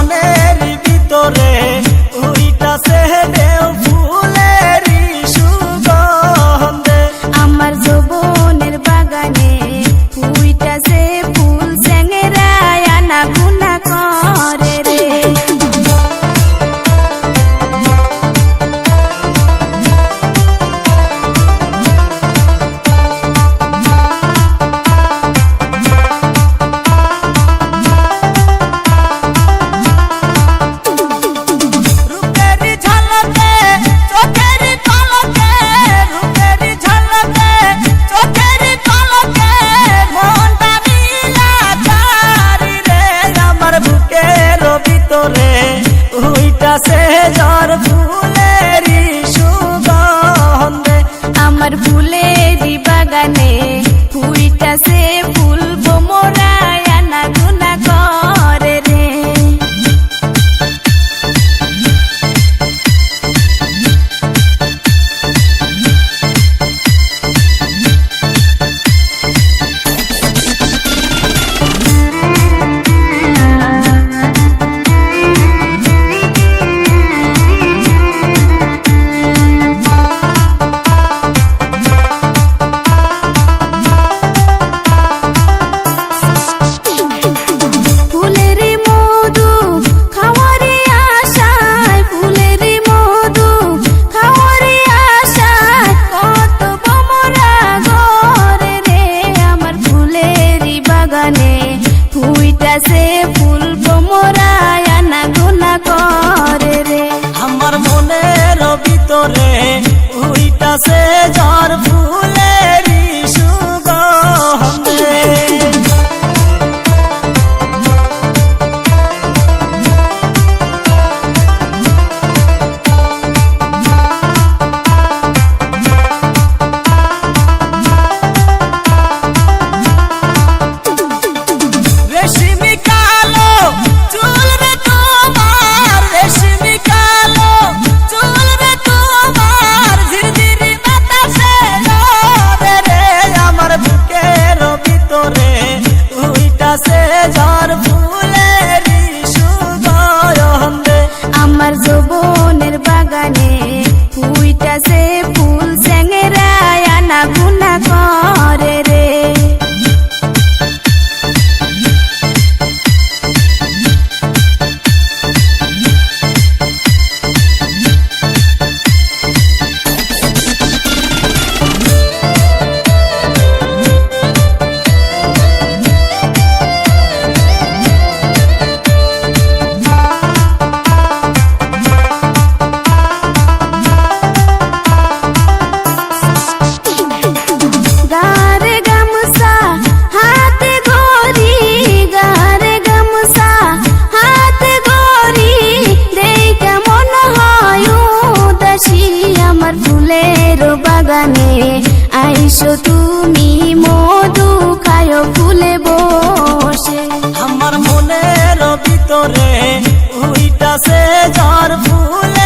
মনের ভিতরে উইটাছে ঢেউ ফুলেরই সুগন্ধে। আমার যৌবনের বাগানে ফুইটাছে ফুল চেংরায় আনা গুনা করে রে। উইটাছে ঝড় ফুলেরই সুগন্ধে। আমার ফুলেরই বাগানে ফুইটাছে ফুল ভোমরায় আনা গুনা করে রে। ফুইটাছে ফুল ভোমরায় আনা গুনা করে রে। আমার মনের ভিতরে উইটাছে ঝড় ফুলেরই সুগন্ধে। আমার যৌবনের বাগানে ফুইটাছে ফুল চেংরায় আনা গুনা করে রে। বাগানে আইসো তুমি মধু খায়ো ফুলে বসে। আমার মনের ভিতরে উইটাছে ঝড় ফুলে